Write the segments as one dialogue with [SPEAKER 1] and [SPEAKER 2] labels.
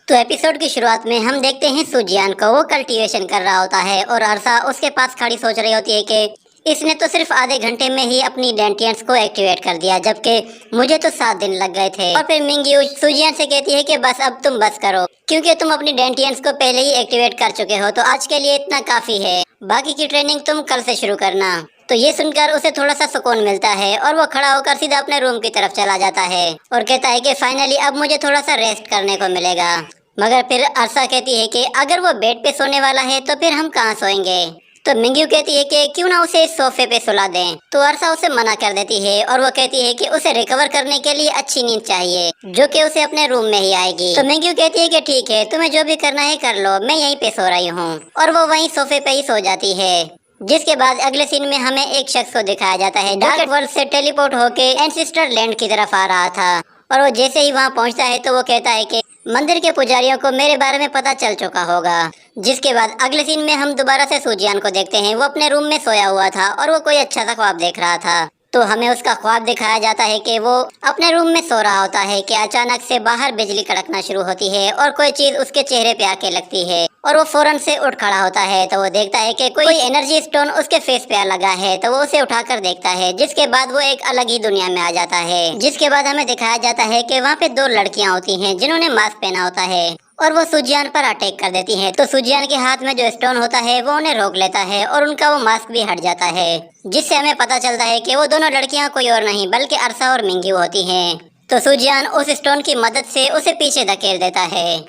[SPEAKER 1] तो एपिसोड की शुरुआत में हम देखते हैं सुजियान को। वो कल्टीवेशन कर रहा होता है और अरसा उसके पास खड़ी सोच रही होती है कि इसने तो सिर्फ आधे घंटे में ही अपनी डेंटियंस को एक्टिवेट कर दिया, जबकि मुझे तो 7 दिन लग गए थे। और फिर मिंग्यू सुजियान से कहती है कि बस अब तुम बस करो, क्योंकि तुम अपनी डेंटियंस को पहले ही एक्टिवेट कर चुके हो, तो आज के लिए इतना काफी है। बाकी की ट्रेनिंग तुम कल से शुरू करना। तो ये सुनकर उसे थोड़ा सा सुकून मिलता है और वो खड़ा होकर सीधा अपने रूम की तरफ चला जाता है और कहता है कि फाइनली अब मुझे थोड़ा सा रेस्ट करने को मिलेगा। मगर फिर अरसा कहती है कि अगर वो बेड पे सोने वाला है तो फिर हम कहाँ सोएंगे। तो मिंग्यू कहती है कि क्यों ना उसे इस सोफे पे सुला दें। तो अरसा उसे मना कर देती है और वो कहती है कि उसे रिकवर करने के लिए अच्छी नींद चाहिए, जो कि उसे अपने रूम में ही आएगी। तो मिंग्यू कहती है कि ठीक है, तुम्हें जो भी करना है कर लो, मैं यहीं पे सो रही हूँ। और वो वहीं सोफे पे ही सो जाती है। जिसके बाद अगले सीन में हमें एक शख्स को दिखाया जाता है, डार्क वर्ल्ड से टेलीपोर्ट होके एंसेस्टर लैंड की तरफ आ रहा था। और वो जैसे ही वहाँ पहुँचता है तो वो कहता है कि मंदिर के पुजारियों को मेरे बारे में पता चल चुका होगा। जिसके बाद अगले सीन में हम दोबारा से सुजियान को देखते हैं। वो अपने रूम में सोया हुआ था और वो कोई अच्छा सा ख्वाब देख रहा था। तो हमें उसका ख्वाब दिखाया जाता है कि वो अपने रूम में सो रहा होता है कि अचानक से बाहर बिजली कड़कना शुरू होती है और कोई चीज उसके चेहरे पे आके लगती है और वो फौरन से उठ खड़ा होता है। तो वो देखता है कि कोई एनर्जी स्टोन उसके फेस पे लगा है। तो वो उसे उठाकर देखता है, जिसके बाद वो एक अलग ही दुनिया में आ जाता है। जिसके बाद हमें दिखाया जाता है कि वहाँ पे 2 लड़कियाँ होती हैं जिन्होंने मास्क पहना होता है और वो सुजियान पर अटैक कर देती हैं। तो सुजियान के हाथ में जो स्टोन होता है वो उन्हें रोक लेता है और उनका वो मास्क भी हट जाता है, जिससे हमें पता चलता है कि वो दोनों लड़कियां कोई और नहीं बल्कि अरसा और मिंग्यू होती हैं। तो सुजियान उस स्टोन की मदद से उसे पीछे धकेल देता है।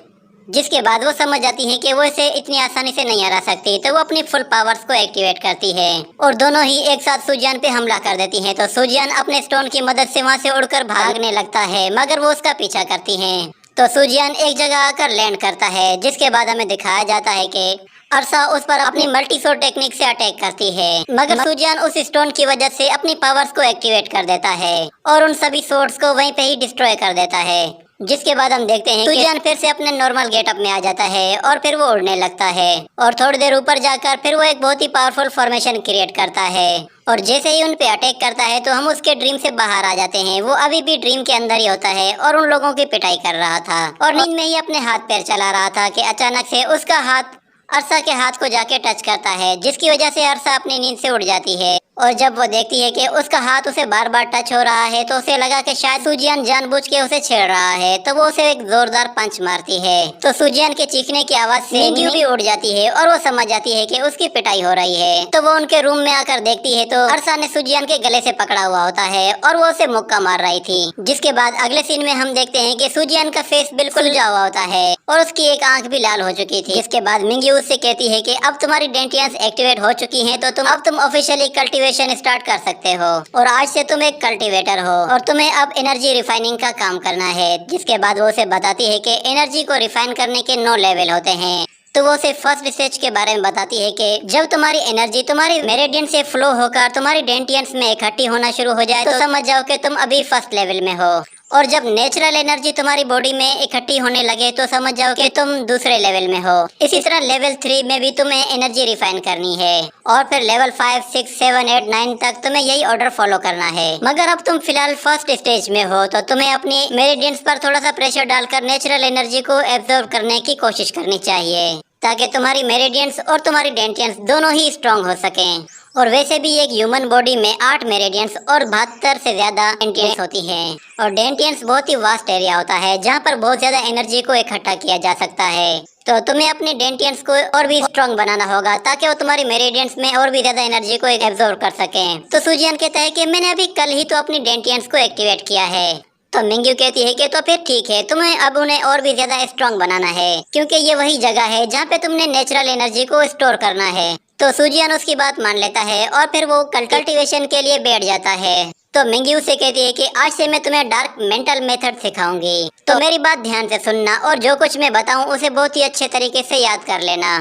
[SPEAKER 1] जिसके बाद वो समझ जाती है कि वो इसे इतनी आसानी से नहीं हरा सकती। तो वो अपनी फुल पावर्स को एक्टिवेट करती है और दोनों ही एक साथ सुजियान पे हमला कर देती हैं। तो सुजियान अपने स्टोन की मदद से वहाँ से उड़कर भागने लगता है, मगर वो उसका पीछा करती हैं। तो सुजियान एक जगह आकर लैंड करता है। जिसके बाद हमें दिखाया जाता है कि अरसा उस पर अपनी मल्टी सोर्ड टेक्निक से अटैक करती है, मगर सुजियान उस स्टोन की वजह से अपनी पावर्स को एक्टिवेट कर देता है और उन सभी सोर्ड्स को वहीं पे ही डिस्ट्रॉय कर देता है। जिसके बाद हम देखते हैं सुजियान फिर से अपने नॉर्मल गेटअप में आ जाता है और फिर वो उड़ने लगता है और थोड़ी देर ऊपर जाकर फिर वो एक बहुत ही पावरफुल फॉर्मेशन क्रिएट करता है और जैसे ही उन पे अटैक करता है तो हम उसके ड्रीम से बाहर आ जाते हैं। वो अभी भी ड्रीम के अंदर ही होता है और उन लोगों की पिटाई कर रहा था और नींद में ही अपने हाथ पैर चला रहा था कि अचानक से उसका हाथ अरसा के हाथ को जाके टच करता है, जिसकी वजह से अरसा अपनी नींद से उठ जाती है। और जब वो देखती है कि उसका हाथ उसे बार बार टच हो रहा है तो उसे लगा कि शायद सुजियान जानबूझ के उसे छेड़ रहा है। तो वो उसे एक जोरदार पंच मारती है। तो सुजियान के चीखने की आवाज से मिंग्यू भी उड़ जाती है और वो समझ जाती है कि उसकी पिटाई हो रही है। तो वो उनके रूम में आकर देखती है तो अरसा ने सुजियान के गले से पकड़ा हुआ होता है और वो उसे मुक्का मार रही थी। जिसके बाद अगले सीन में हम देखते हैं कि सुजियान का फेस बिल्कुल सुजा हुआ होता है और उसकी एक आंख भी लाल हो चुकी थी। इसके बाद मिंग्यू उससे कहती है कि अब तुम्हारी डेंटियंस एक्टिवेट हो चुकी हैं, तो तुम ऑफिशियली कल्टीवेशन स्टार्ट कर सकते हो और आज से तुम एक कल्टीवेटर हो और तुम्हें अब एनर्जी रिफाइनिंग का काम करना है। जिसके बाद वो उसे बताती है कि एनर्जी को रिफाइन करने के 9 लेवल होते हैं। तो वो उसे फर्स्ट स्टेज के बारे में बताती है कि जब तुम्हारी एनर्जी तुम्हारी मेरिडियन से फ्लो होकर तुम्हारी डेंटियंस में इकट्ठी होना शुरू हो जाए तो समझ जाओ कि तुम अभी फर्स्ट लेवल में हो। और जब नेचुरल एनर्जी तुम्हारी बॉडी में इकट्ठी होने लगे तो समझ जाओ कि तुम दूसरे लेवल में हो। इसी तरह लेवल 3 में भी तुम्हें एनर्जी रिफाइन करनी है और फिर लेवल 5, 6, 7, 8, 9 तक तुम्हें यही ऑर्डर फॉलो करना है। मगर अब तुम फिलहाल फर्स्ट स्टेज में हो तो तुम्हें अपनी मेरिडियंस पर थोड़ा सा प्रेशर डालकर नेचुरल एनर्जी को एब्जॉर्ब करने की कोशिश करनी चाहिए, ताकि तुम्हारी मेरिडियंस और तुम्हारी डेंटियंस दोनों ही स्ट्रॉन्ग हो सकें। और वैसे भी एक ह्यूमन बॉडी में 8 मेरिडियंस और 72 से ज्यादा डेंटियंस होती हैं और डेंटियंस बहुत ही वास्ट एरिया होता है जहाँ पर बहुत ज्यादा एनर्जी को इकट्ठा किया जा सकता है। तो तुम्हें अपने डेंटियंस को और भी स्ट्रॉन्ग बनाना होगा ताकि वो तुम्हारी मेरिडियंस में और भी ज्यादा एनर्जी को एब्जॉर्ब कर सकें। तो सुजियान कहता है कि मैंने अभी कल ही तो अपनी डेंटियंस को एक्टिवेट किया है। तो मिंग्यू कहती है कि तो फिर ठीक है, तुम्हें अब उन्हें और भी ज्यादा स्ट्रॉन्ग बनाना है, क्योंकि ये वही जगह है जहाँ पे तुमने नेचुरल एनर्जी को स्टोर करना है। तो सुजियान उसकी बात मान लेता है और फिर वो कल्टीवेशन के लिए बैठ जाता है। तो मिंग्यू से कहती है कि आज से मैं तुम्हें डार्क मेंटल मेथड सिखाऊंगी, तो मेरी बात ध्यान से सुनना और जो कुछ मैं बताऊं उसे बहुत ही अच्छे तरीके से याद कर लेना।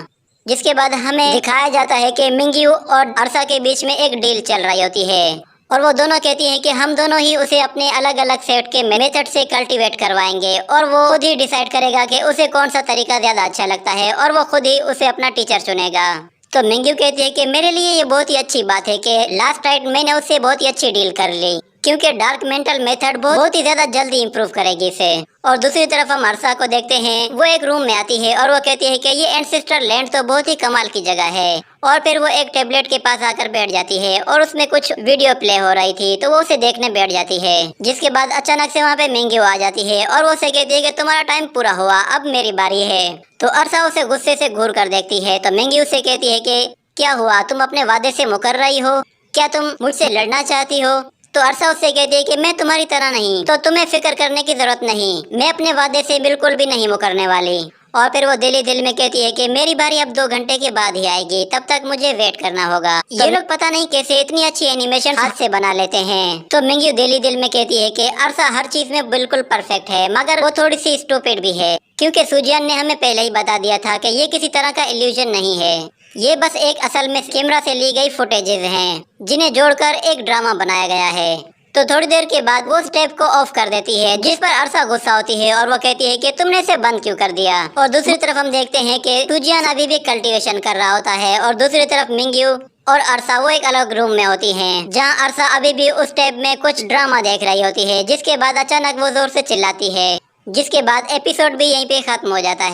[SPEAKER 1] जिसके बाद हमें दिखाया जाता है कि मिंग्यू और अरसा के बीच में एक डील चल रही होती है और वो दोनों कहती हैं कि हम दोनों ही उसे अपने अलग अलग सेट के मेथड से कल्टीवेट करवाएंगे और वो खुद ही डिसाइड करेगा कि उसे कौन सा तरीका ज्यादा अच्छा लगता है और वो खुद ही उसे अपना टीचर चुनेगा। तो मिंग्यू कहती है कि मेरे लिए ये बहुत ही अच्छी बात है कि लास्ट नाइट मैंने उससे बहुत ही अच्छी डील कर ली क्योंकि डार्क मेंटल मेथड बहुत ही ज्यादा जल्दी इम्प्रूव करेगी इसे। और दूसरी तरफ हम अरसा को देखते हैं, वो एक रूम में आती है और वो कहती है कि ये एंसेस्टर लैंड तो बहुत ही कमाल की जगह है। और फिर वो एक टेबलेट के पास आकर बैठ जाती है और उसमें कुछ वीडियो प्ले हो रही थी, तो वो उसे देखने बैठ जाती है। जिसके बाद अचानक से वहाँ पे मिंग्यू आ जाती है और वो उसे कहती है कि तुम्हारा टाइम पूरा हुआ, अब मेरी बारी है। तो अरसा उसे गुस्से से घूर कर देखती है, तो मिंग्यू से कहती है कि क्या हुआ, तुम अपने वादे से मुकर रही हो, क्या तुम मुझसे लड़ना चाहती हो? तो अरसा उससे कहती है कि मैं तुम्हारी तरह नहीं, तो तुम्हें फिक्र करने की जरूरत नहीं, मैं अपने वादे से बिल्कुल भी नहीं मुकरने वाली। और फिर वो दिल ही दिल में कहती है कि मेरी बारी अब 2 घंटे के बाद ही आएगी, तब तक मुझे वेट करना होगा। ये लोग पता नहीं कैसे इतनी अच्छी एनिमेशन हाथ से बना लेते हैं। तो मिंग्यू दिल ही दिल में कहती है कि अरसा हर चीज में बिल्कुल परफेक्ट है, मगर वो थोड़ी सी स्टूपिड भी है, क्योंकि सुजियान ने हमें पहले ही बता दिया था कि ये किसी तरह का इल्यूजन नहीं है, ये बस एक असल में कैमरा से ली गई फुटेजेस हैं, जिन्हें जोड़कर एक ड्रामा बनाया गया है। तो थोड़ी देर के बाद वो स्टेप को ऑफ कर देती है, जिस पर अरसा गुस्सा होती है और वो कहती है कि तुमने इसे बंद क्यों कर दिया। और दूसरी तरफ हम देखते हैं कि सुजियान अभी भी कल्टीवेशन कर रहा होता है और दूसरी तरफ मिंग्यू और अरसा वो एक अलग रूम में होती हैं, जहां अरसा अभी भी उस टैब में कुछ ड्रामा देख रही होती है। जिसके बाद अचानक वो जोर से चिल्लाती है, जिसके बाद एपिसोड भी यहीं पे खत्म हो जाता है।